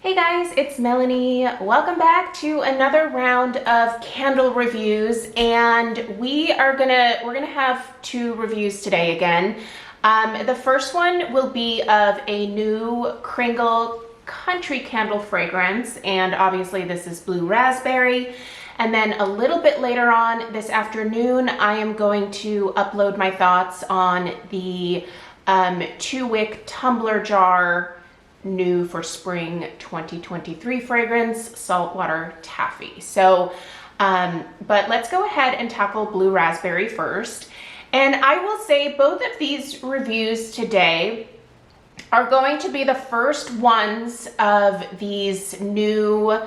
Hey guys, it's Melanie. Welcome back to another round of candle reviews, and we're gonna have two reviews today again. The first one will be of a new Kringle country candle fragrance, and obviously this is blue raspberry. And then a little bit later on this afternoon, I am going to upload my thoughts on the 2-wick tumbler jar new for spring 2023 fragrance, Saltwater Taffy. So, but let's go ahead and tackle blue raspberry first. And I will say both of these reviews today are going to be the first ones of these new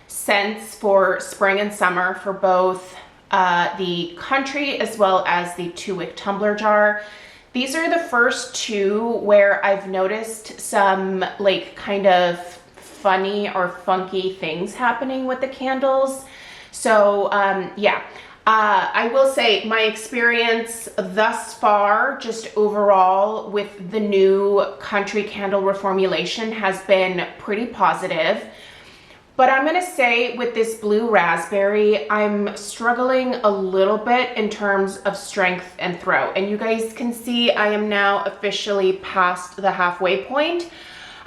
scents for spring and summer for both the country as well as the 2-wick tumbler jar. These are the first two where I've noticed some like kind of funny or funky things happening with the candles. So yeah, I will say my experience thus far, just overall with the new country candle reformulation has been pretty positive. But I'm gonna say with this blue raspberry, I'm struggling a little bit in terms of strength and throw. And you guys can see I am now officially past the halfway point.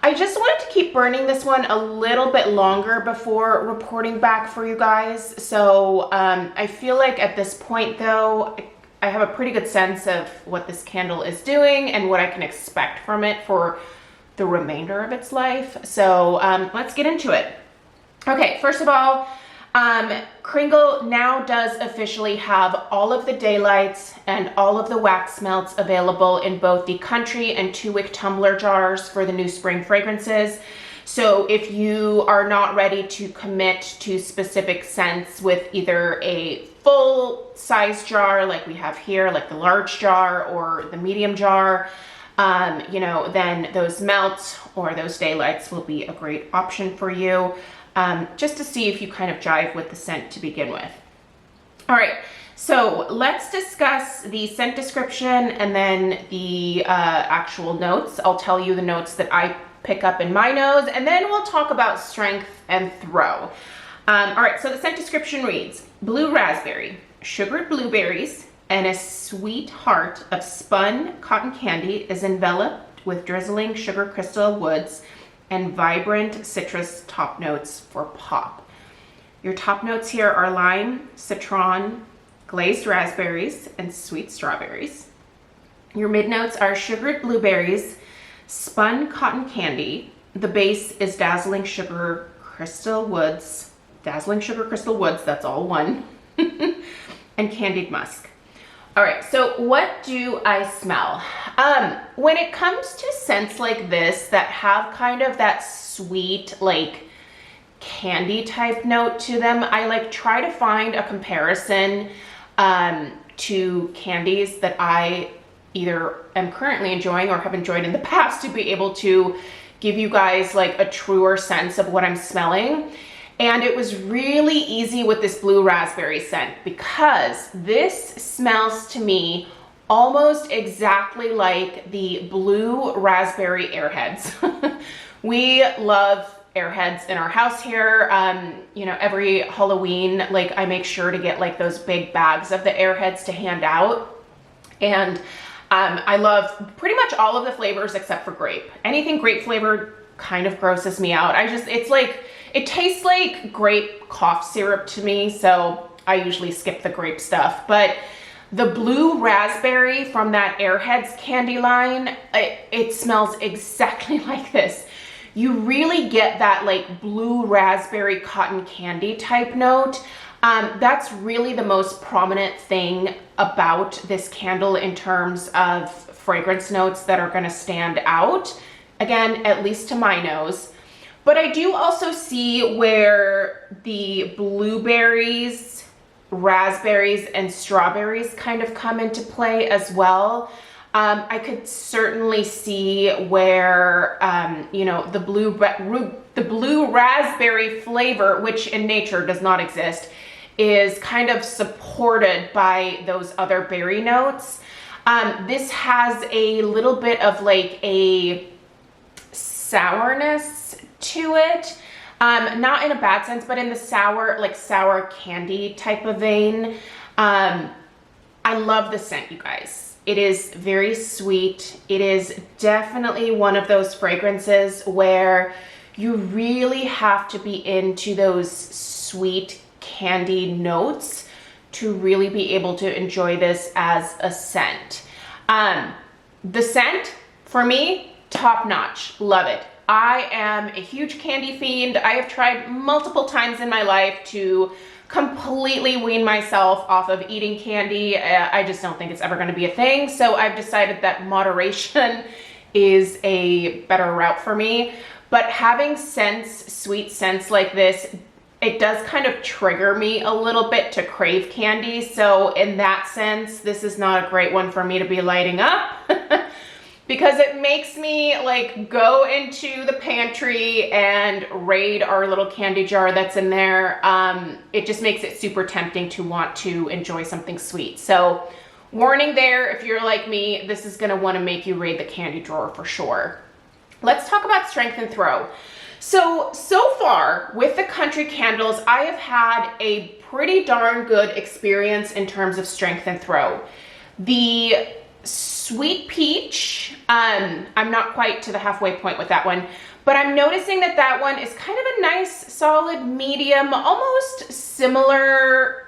I just wanted to keep burning this one a little bit longer before reporting back for you guys. So I feel like at this point though, I have a pretty good sense of what this candle is doing and what I can expect from it for the remainder of its life. So let's get into it. Okay, first of all, Kringle now does officially have all of the daylights and all of the wax melts available in both the country and 2-wick tumbler jars for the new spring fragrances. So if you are not ready to commit to specific scents with either a full size jar like we have here, like the large jar or the medium jar, you know, then those melts or those daylights will be a great option for you. Just to see if you kind of jive with the scent to begin with. All right, so let's discuss the scent description and then the actual notes. I'll tell you the notes that I pick up in my nose, and then we'll talk about strength and throw. All right, so the scent description reads, blue raspberry, sugared blueberries, and a sweet heart of spun cotton candy is enveloped with drizzling sugar crystal woods and vibrant citrus top notes for pop. Your top notes here are lime, citron, glazed raspberries, and sweet strawberries. Your mid notes are sugared blueberries, spun cotton candy. The base is dazzling sugar crystal woods, that's all one, and candied musk. All right, so what do I smell? When it comes to scents like this that have kind of that sweet, like candy type note to them, I like try to find a comparison to candies that I either am currently enjoying or have enjoyed in the past to be able to give you guys like a truer sense of what I'm smelling. And it was really easy with this blue raspberry scent because this smells to me almost exactly like the blue raspberry airheads. We love airheads in our house here. You know, every Halloween, like I make sure to get like those big bags of the airheads to hand out. And I love pretty much all of the flavors except for grape. Anything grape flavored kind of grosses me out. It's like, it tastes like grape cough syrup to me, so I usually skip the grape stuff. But the blue raspberry from that Airheads candy line, it smells exactly like this. You really get that like blue raspberry cotton candy type note. That's really the most prominent thing about this candle in terms of fragrance notes that are gonna stand out. Again, at least to my nose. But I do also see where the blueberries, raspberries, and strawberries kind of come into play as well. I could certainly see where, you know, the blue raspberry flavor, which in nature does not exist, is kind of supported by those other berry notes. This has a little bit of like a sourness to it. Not in a bad sense, but in the sour, like sour candy type of vein. I love the scent, you guys. It is very sweet. It is definitely one of those fragrances where you really have to be into those sweet candy notes to really be able to enjoy this as a scent. The scent, for me, top notch. Love it. I am a huge candy fiend. I have tried multiple times in my life to completely wean myself off of eating candy. I just don't think it's ever going to be a thing. So I've decided that moderation is a better route for me. But having scents, sweet scents like this, it does kind of trigger me a little bit to crave candy. So in that sense, this is not a great one for me to be lighting up. Because it makes me like go into the pantry and raid our little candy jar that's in there. It just makes it super tempting to want to enjoy something sweet. So warning there, if you're like me, this is gonna wanna make you raid the candy drawer for sure. Let's talk about strength and throw. So far with the country candles, I have had a pretty darn good experience in terms of strength and throw. The Sweet Peach, I'm not quite to the halfway point with that one, but I'm noticing that that one is kind of a nice solid medium, almost similar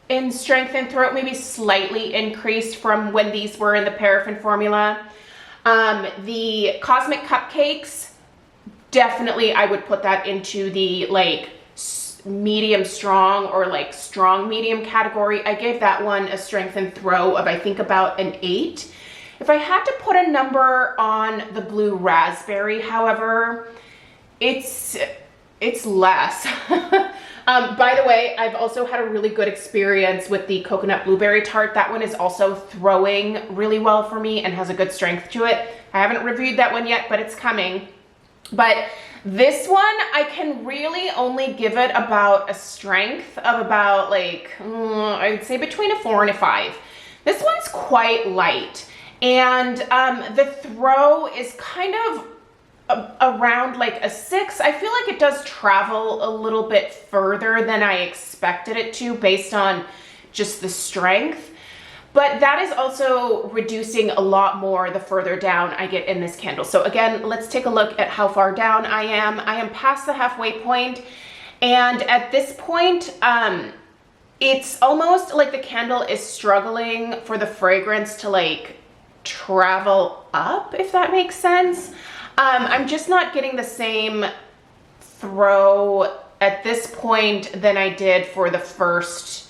in strength and throat, maybe slightly increased from when these were in the paraffin formula. The Cosmic Cupcakes, definitely I would put that into the like medium strong or like strong medium category. I gave that one a strength and throw of I think about an 8. If I had to put a number on the blue raspberry, however, it's less. By the way, I've also had a really good experience with the coconut blueberry tart. That one is also throwing really well for me and has a good strength to it. I haven't reviewed that one yet, but it's coming. But this one, I can really only give it about a strength of about like, I would say between a 4 and a 5. This one's quite light. And the throw is kind of around like a 6. I feel like it does travel a little bit further than I expected it to based on just the strength. But that is also reducing a lot more the further down I get in this candle. So again, let's take a look at how far down I am. I am past the halfway point, and at this point, it's almost like the candle is struggling for the fragrance to like travel up, if that makes sense. I'm just not getting the same throw at this point than I did for the first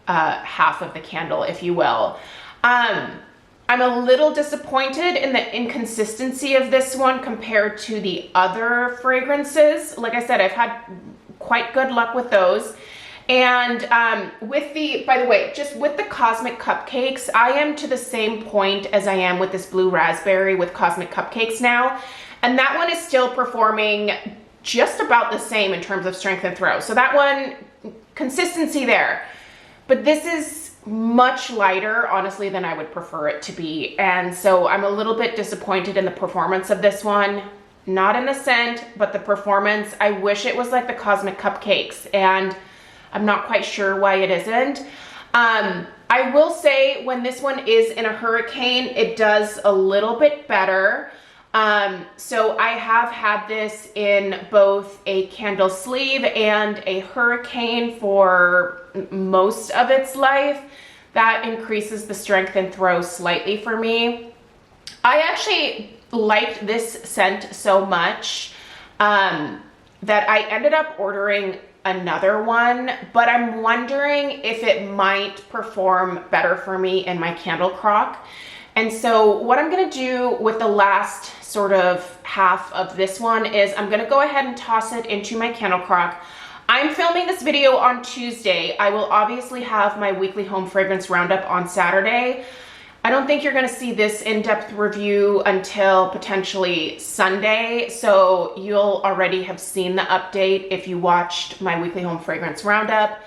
half of the candle, if you will. I'm a little disappointed in the inconsistency of this one compared to the other fragrances. Like I said, I've had quite good luck with those. And with the, by the way, just with the Cosmic Cupcakes, I am to the same point as I am with this blue raspberry with Cosmic Cupcakes now. And that one is still performing just about the same in terms of strength and throw. So that one, consistency there. But this is much lighter, honestly, than I would prefer it to be. And so I'm a little bit disappointed in the performance of this one. Not in the scent, but the performance. I wish it was like the Cosmic Cupcakes, and I'm not quite sure why it isn't. I will say when this one is in a hurricane, it does a little bit better. So I have had this in both a candle sleeve and a hurricane for most of its life. That increases the strength and throw slightly for me. I actually liked this scent so much that I ended up ordering another one, but I'm wondering if it might perform better for me in my candle crock. And so what I'm gonna do with the last sort of half of this one is I'm gonna go ahead and toss it into my candle crock. I'm filming this video on Tuesday. I will obviously have my weekly home fragrance roundup on Saturday. I don't think you're gonna see this in-depth review until potentially Sunday, so you'll already have seen the update if you watched my weekly home fragrance roundup.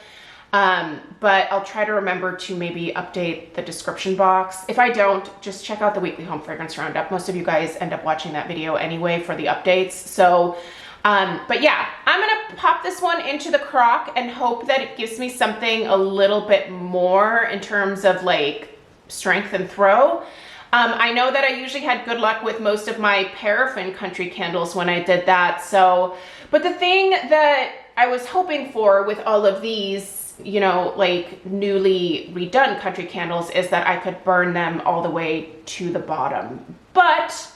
But I'll try to remember to maybe update the description box. If I don't, just check out the weekly home fragrance roundup. Most of you guys end up watching that video anyway for the updates. So But yeah, I'm gonna pop this one into the crock and hope that it gives me something a little bit more in terms of like strength and throw. I know that I usually had good luck with most of my paraffin country candles when I did that. So, but the thing that I was hoping for with all of these, you know, like newly redone country candles is that I could burn them all the way to the bottom, but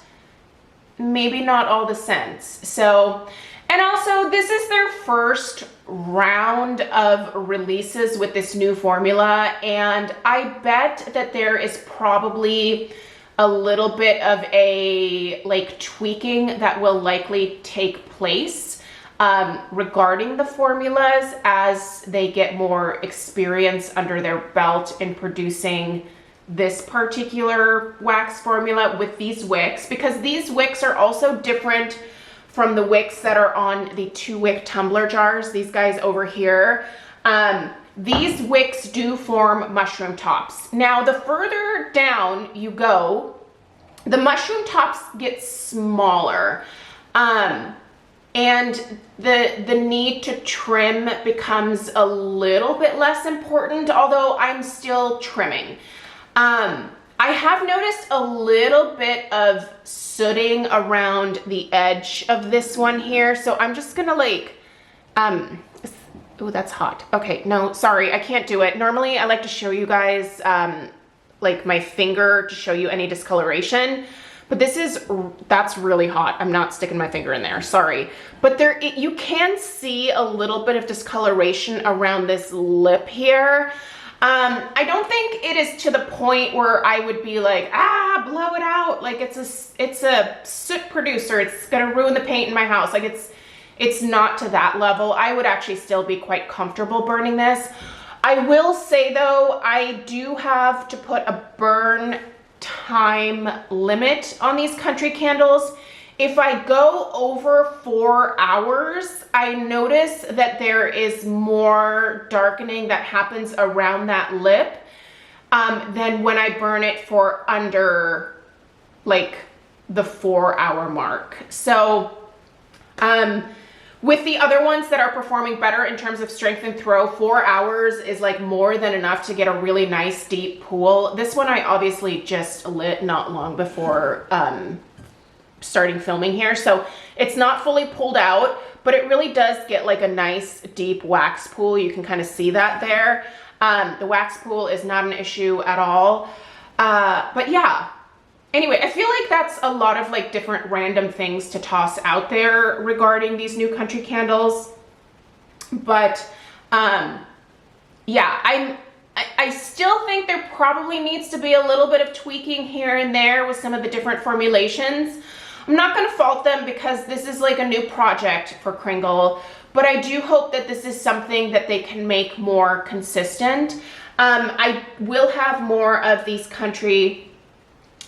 maybe not all the scents. So, and also this is their first round of releases with this new formula, and I bet that there is probably a little bit of a like tweaking that will likely take place regarding the formulas as they get more experience under their belt in producing this particular wax formula with these wicks, because these wicks are also different from the wicks that are on the 2-wick tumbler jars, these guys over here. These wicks do form mushroom tops. Now, the further down you go, the mushroom tops get smaller. And the need to trim becomes a little bit less important, although I'm still trimming. I have noticed a little bit of sooting around the edge of this one here, so I'm just gonna like, oh, that's hot. Okay, no, sorry, I can't do it. Normally I like to show you guys like my finger to show you any discoloration, but that's really hot. I'm not sticking my finger in there, sorry. But you can see a little bit of discoloration around this lip here. I don't think it is to the point where I would be like, blow it out. Like it's a soot producer. It's gonna ruin the paint in my house. Like it's not to that level. I would actually still be quite comfortable burning this. I will say though, I do have to put a burn time limit on these country candles. If I go over 4 hours, I notice that there is more darkening that happens around that lip than when I burn it for under like the 4-hour mark. So with the other ones that are performing better in terms of strength and throw, 4 hours is like more than enough to get a really nice deep pool. This one I obviously just lit not long before starting filming here, so it's not fully pulled out, but it really does get like a nice deep wax pool. You can kind of see that there. The wax pool is not an issue at all. But yeah, anyway, I feel like that's a lot of like different random things to toss out there regarding these new country candles. But yeah, I still think there probably needs to be a little bit of tweaking here and there with some of the different formulations. I'm not going to fault them because this is like a new project for Kringle, but I do hope that this is something that they can make more consistent. I will have more of these country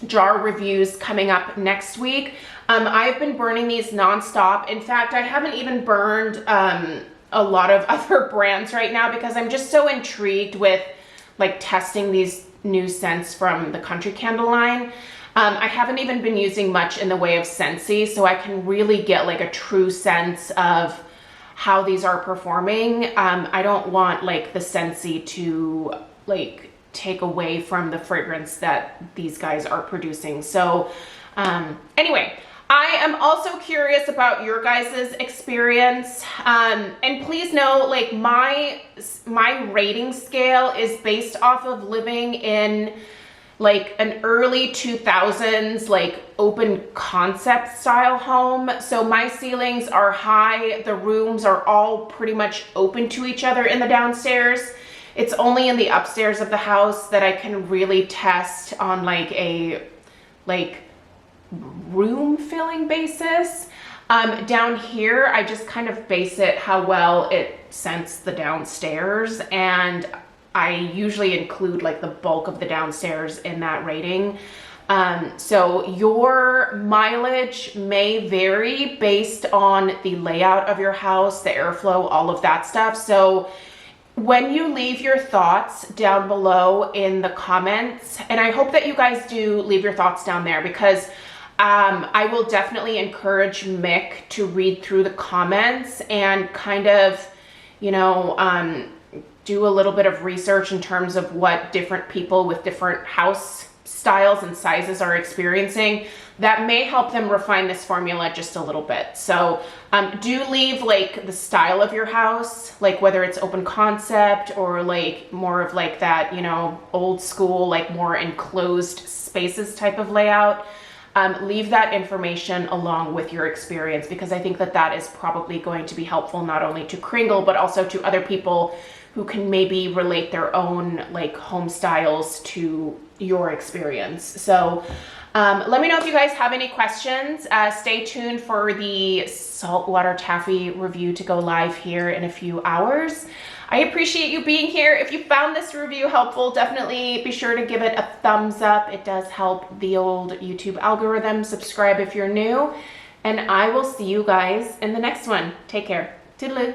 jar reviews coming up next week. I've been burning these nonstop. In fact, I haven't even burned a lot of other brands right now because I'm just so intrigued with like testing these new scents from the country candle line. I haven't even been using much in the way of Scentsy, so I can really get like a true sense of how these are performing. I don't want like the Scentsy to like take away from the fragrance that these guys are producing. So anyway, I am also curious about your guys' experience. And please know, like my rating scale is based off of living in like an early 2000s, like open concept style home. So my ceilings are high. The rooms are all pretty much open to each other in the downstairs. It's only in the upstairs of the house that I can really test on like a room filling basis. Down here, I just kind of base it how well it scents the downstairs, and I usually include like the bulk of the downstairs in that rating. So your mileage may vary based on the layout of your house, the airflow, all of that stuff. So when you leave your thoughts down below in the comments, and I hope that you guys do leave your thoughts down there, because I will definitely encourage Mick to read through the comments and kind of, you know, do a little bit of research in terms of what different people with different house styles and sizes are experiencing. That may help them refine this formula just a little bit. So do leave like the style of your house, like whether it's open concept or like more of like that, you know, old school, like more enclosed spaces type of layout. Leave that information along with your experience, because I think that that is probably going to be helpful not only to Kringle, but also to other people who can maybe relate their own like home styles to your experience. So let me know if you guys have any questions. Stay tuned for the saltwater taffy review to go live here in a few hours. I appreciate you being here. If you found this review helpful, definitely be sure to give it a thumbs up. It does help the old YouTube algorithm. Subscribe if you're new, and I will see you guys in the next one. Take care. Toodaloo.